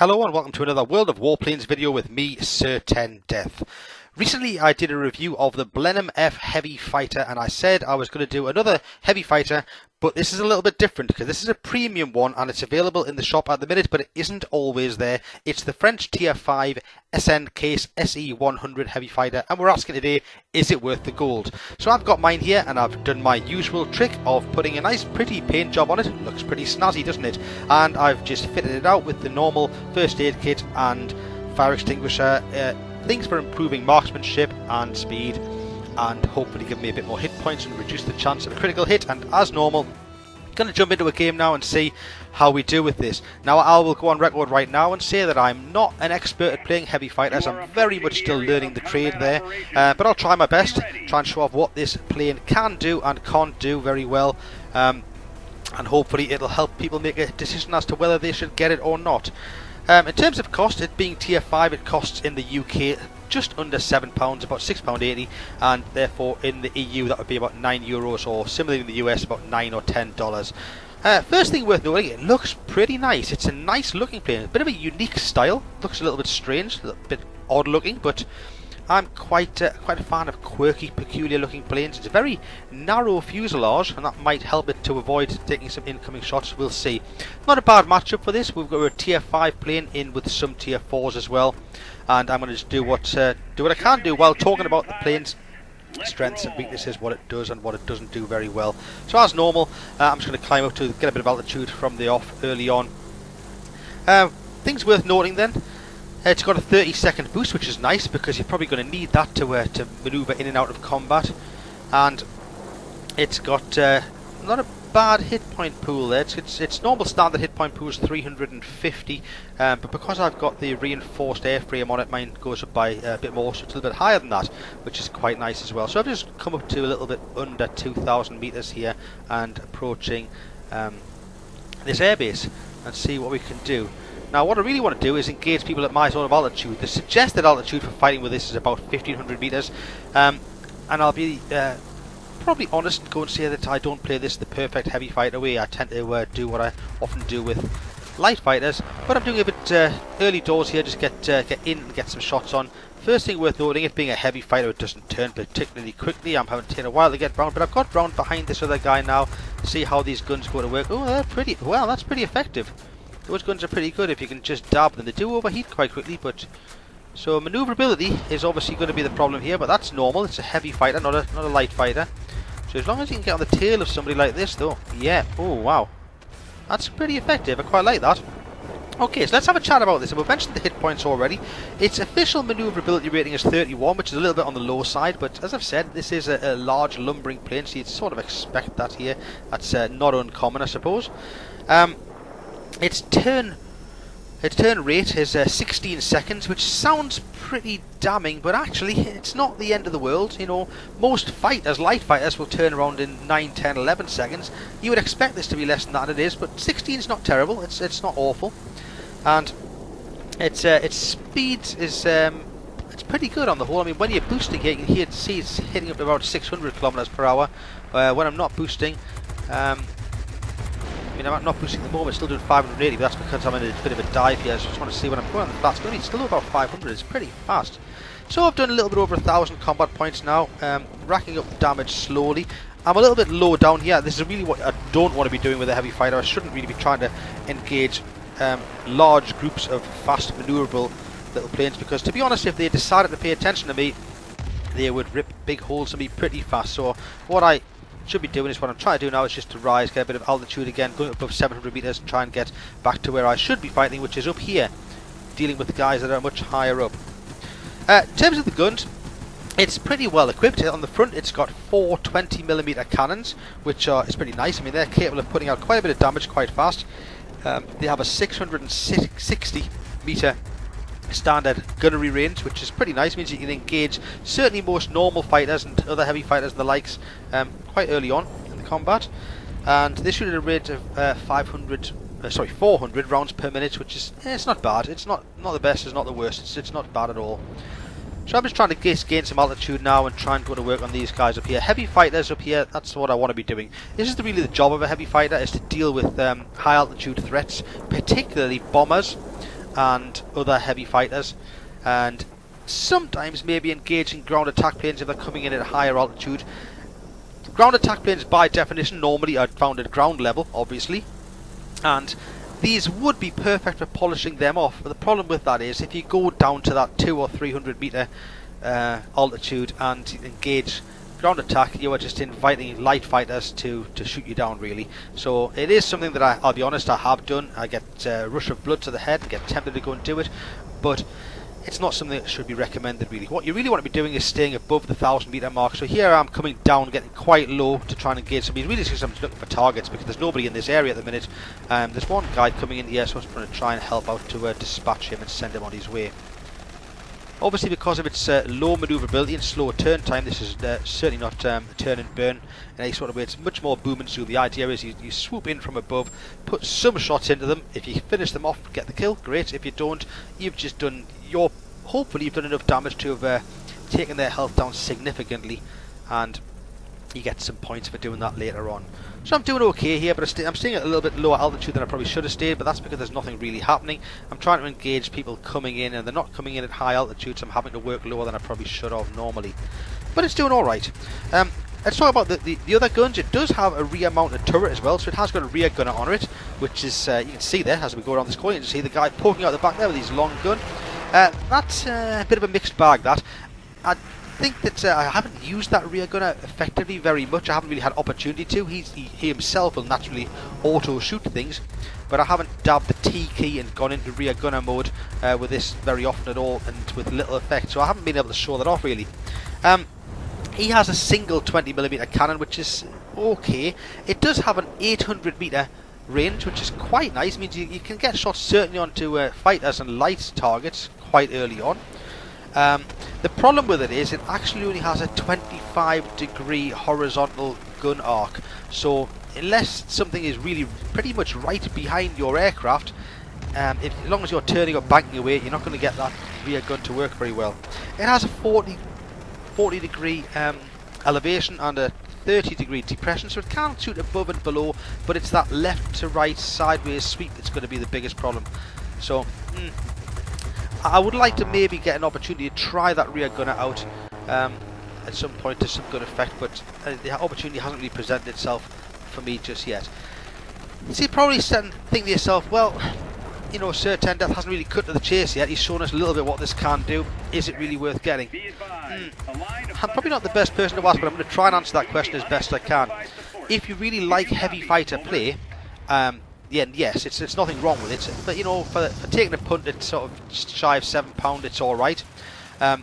Hello and welcome to another World of Warplanes video with me, Sir 10 Death. Recently I did a review of the Blenheim F Heavy Fighter and I said I was going to do another Heavy Fighter, but this is a little bit different because this is a premium one and it's available in the shop at the minute, but it isn't always there. It's the French Tier 5 SNCASE SE 100 Heavy Fighter and we're asking today, is it worth the gold? So I've got mine here and I've done my usual trick of putting a nice pretty paint job on it. It looks pretty snazzy, doesn't it? And I've just fitted it out with the normal first aid kit and fire extinguisher, things for improving marksmanship and speed and hopefully give me a bit more hit points and reduce the chance of a critical hit. And as normal, I'm going to jump into a game now and see how we do with this. Now I will go on record right now and say that I'm not an expert at playing heavy fighters. I'm very much still learning the trade there, but I'll try my best, try and show off what this plane can do and can't do very well, and hopefully it'll help people make a decision as to whether they should get it or not. In terms of cost, it being tier 5, it costs in the UK just under £7, about £6.80, and therefore in the EU that would be about €9, or similarly in the US about $9 or $10. First thing worth noting, it looks pretty nice. It's a nice looking plane, a bit of a unique style, looks a little bit strange, a little bit odd looking, but I'm quite a fan of quirky, peculiar looking planes. It's a very narrow fuselage and that might help it to avoid taking some incoming shots, we'll see. Not a bad matchup for this. We've got a tier 5 plane in with some tier 4s as well, and I'm going to just do what I can do while talking about the plane's strengths and weaknesses, what it does and what it doesn't do very well. So as normal, I'm just going to climb up to get a bit of altitude from the off early on. Things worth noting then. It's got a 30-second boost, which is nice because you're probably going to need that to manoeuvre in and out of combat. And it's got not a bad hit point pool there. Its normal standard hit point pool is 350, but because I've got the reinforced airframe on it, mine goes up by a bit more, so it's a little bit higher than that, which is quite nice as well. So I've just come up to a little bit under 2,000 meters here and approaching this airbase and see what we can do. Now what I really want to do is engage people at my zone of altitude. The suggested altitude for fighting with this is about 1,500 meters, and I'll be probably honest and go and say that I don't play this the perfect heavy fighter way. I tend to do what I often do with light fighters, but I'm doing a bit early doors here, just get in and get some shots on. First thing worth noting, it being a heavy fighter, it doesn't turn particularly quickly. I'm having to take a while to get round, but I've got round behind this other guy now to see how these guns go to work. Oh, they're pretty well. That's pretty effective. Those guns are pretty good if you can just dab them. They do overheat quite quickly, but so maneuverability is obviously going to be the problem here, but that's normal. It's a heavy fighter, not a light fighter. So as long as you can get on the tail of somebody like this, though, yeah. Oh wow, that's pretty effective. I quite like that. Okay, so let's have a chat about this. And we've mentioned the hit points already. Its official maneuverability rating is 31, which is a little bit on the low side, but as I've said, this is a large lumbering plane, so you'd sort of expect that here. That's not uncommon, I suppose. Its turn rate is 16 seconds, which sounds pretty damning, but actually it's not the end of the world. You know, most fighters, light fighters, will turn around in 9, 10, 11 seconds. You would expect this to be less than that, and it is, but 16 is not terrible. It's not awful, and its speed is it's pretty good on the whole. I mean, when you're boosting here, you can see it's hitting up to about 600 kilometers per hour. When I'm not boosting, I mean, I'm not boosting at the moment, still doing 580, but that's because I'm in a bit of a dive here. So I just want to see when I'm going on the flats. It's still about 500, it's pretty fast. So I've done a little bit over 1,000 combat points now, racking up damage slowly. I'm a little bit low down here. This is really what I don't want to be doing with a heavy fighter. I shouldn't really be trying to engage large groups of fast, maneuverable little planes, because to be honest, if they decided to pay attention to me, they would rip big holes in me pretty fast. So what I should be doing is, what I'm trying to do now is just to rise, get a bit of altitude again, going above 700 meters and try and get back to where I should be fighting, which is up here, dealing with the guys that are much higher up. In terms of the guns, it's pretty well equipped. On the front it's got 4 20mm cannons, which is pretty nice. I mean, they're capable of putting out quite a bit of damage quite fast. They have a 660 meter standard gunnery range, which is pretty nice. It means you can engage certainly most normal fighters and other heavy fighters and the likes quite early on in the combat. And they shoot at a rate of 400 rounds per minute, which is it's not bad. It's not the best, it's not the worst. It's not bad at all. So I'm just trying to gain some altitude now and try and go to work on these guys up here. Heavy fighters up here, that's what I want to be doing. This is really the job of a heavy fighter, is to deal with high altitude threats, particularly bombers and other heavy fighters, and sometimes maybe engaging ground attack planes if they're coming in at a higher altitude. Ground attack planes by definition normally are found at ground level, obviously, and these would be perfect for polishing them off, but the problem with that is if you go down to that 200 or 300 meter altitude and engage ground attack, you are just inviting light fighters to shoot you down, really. So it is something that I'll be honest, I have done. I get a rush of blood to the head and get tempted to go and do it, but it's not something that should be recommended, really. What you really want to be doing is staying above the 1,000 meter mark. So here I'm coming down, getting quite low to try and engage somebody. Really, because I'm looking for targets because there's nobody in this area at the minute. There's one guy coming in here, so I'm going to try and help out to dispatch him and send him on his way. Obviously, because of its low manoeuvrability and slow turn time, this is certainly not a turn and burn in any sort of way. It's much more boom and zoom. The idea is you swoop in from above, put some shots into them. If you finish them off, get the kill, great. If you don't, you've just done hopefully you've done enough damage to have taken their health down significantly, and you get some points for doing that later on. So I'm doing okay here, but I'm staying at a little bit lower altitude than I probably should have stayed, but that's because there's nothing really happening. I'm trying to engage people coming in, and they're not coming in at high altitude, so I'm having to work lower than I probably should have normally. But it's doing alright. Let's talk about the other guns. It does have a rear mounted turret as well, so it has got a rear gunner on it, which is, you can see there as we go around this corner, you can see the guy poking out the back there with his long gun. That's a bit of a mixed bag, that. I think that I haven't used that rear gunner effectively very much. I haven't really had opportunity to. He himself will naturally auto shoot things, but I haven't dabbed the T key and gone into rear gunner mode with this very often at all, and with little effect, so I haven't been able to show that off really. He has a single 20mm cannon, which is okay. It does have an 800 meter range, which is quite nice. It means you can get shots certainly onto fighters and light targets quite early on. The problem with it is it actually only has a 25-degree horizontal gun arc, so unless something is really pretty much right behind your aircraft, as long as you're turning or banking away, you're not going to get that rear gun to work very well. It has a 40-degree elevation and a 30-degree depression, so it can shoot above and below, but it's that left to right sideways sweep that's going to be the biggest problem. So I would like to maybe get an opportunity to try that rear gunner out at some point to some good effect, but the opportunity hasn't really presented itself for me just yet. So you're probably thinking to yourself, well, you know, Sir 10 Death hasn't really cut to the chase yet. He's shown us a little bit what this can do. Is it really worth getting? I'm probably not the best person to ask, but I'm going to try and answer that question as best I can. If you really like heavy fighter play, yes, it's nothing wrong with it. But you know, for taking a punt at sort of just shy of £7, it's all right.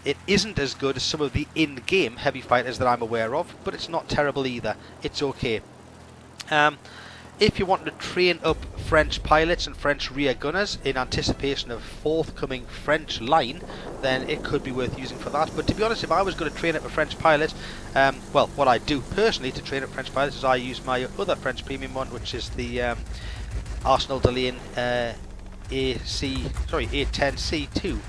It isn't as good as some of the in-game heavy fighters that I'm aware of, but it's not terrible either. It's okay. If you want to train up French pilots and French rear gunners in anticipation of forthcoming French line, then it could be worth using for that. But to be honest, if I was going to train up a French pilot, well, what I do personally to train up French pilots is I use my other French premium one, which is the Arsenal Delane A10C2,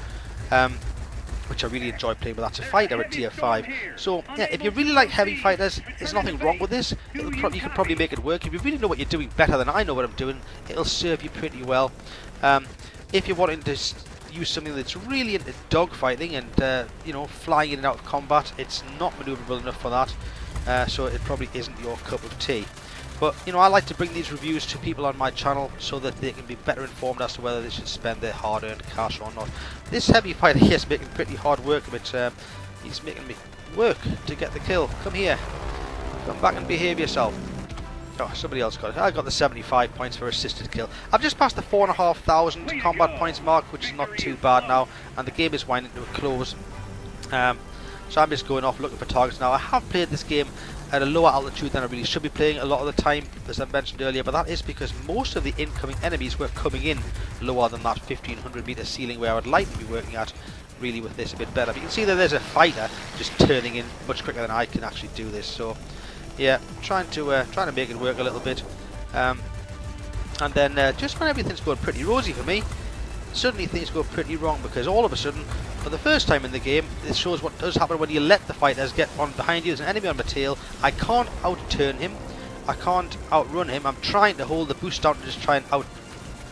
which I really enjoy playing with. That's a fighter at tier 5. So yeah, if you really like heavy fighters, there's nothing wrong with this. You can probably make it work. If you really know what you're doing better than I know what I'm doing, it'll serve you pretty well. If you're wanting to use something that's really into dogfighting and you know, flying in and out of combat, it's not manoeuvrable enough for that. So it probably isn't your cup of tea. But you know, I like to bring these reviews to people on my channel so that they can be better informed as to whether they should spend their hard-earned cash or not. This heavy fighter here is making pretty hard work of it. He's making me work to get the kill. Come here. Come back and behave yourself. Oh, somebody else got it. I got the 75 points for assisted kill. I've just passed the 4,500 combat points mark, which is not too bad now, and the game is winding to a close. So I'm just going off looking for targets now. I have played this game at a lower altitude than I really should be playing a lot of the time, as I mentioned earlier, but that is because most of the incoming enemies were coming in lower than that 1500 meter ceiling where I would like to be working at really with this a bit better. But you can see that there's a fighter just turning in much quicker than I can actually do this. So yeah, trying to make it work a little bit, and then just when everything's going pretty rosy for me, suddenly things go pretty wrong, because all of a sudden, for the first time in the game, this shows what does happen when you let the fighters get on behind you. There's an enemy on my tail. I can't outturn him. I can't outrun him. I'm trying to hold the boost down to just try and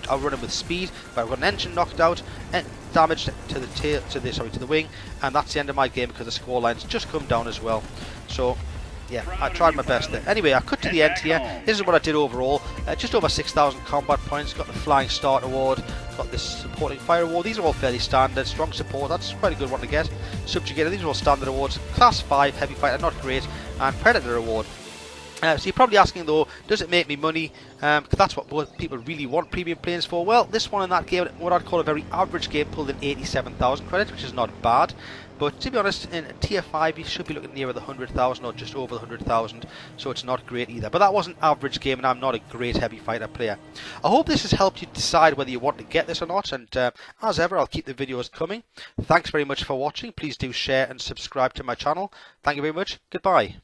I'll run him with speed, but I've got an engine knocked out and damage to the tail, to the wing, and that's the end of my game because the score line's just come down as well. So yeah, I tried my best there. Anyway, I cut to the end here. This is what I did overall. Just over 6,000 combat points. Got the Flying Start Award. Got this Supporting Fire Award. These are all fairly standard. Strong Support, that's quite a good one to get. Subjugator, these are all standard awards. Class 5 Heavy Fighter, not great. And Predator Award. So you're probably asking though, does it make me money? Because that's what people really want premium planes for. Well, this one in that game, what I'd call a very average game, pulled in 87,000 credits, which is not bad. But to be honest, in tier 5 you should be looking nearer the 100,000 or just over the 100,000, so it's not great either. But that was an average game and I'm not a great heavy fighter player. I hope this has helped you decide whether you want to get this or not, and as ever I'll keep the videos coming. Thanks very much for watching. Please do share and subscribe to my channel. Thank you very much. Goodbye.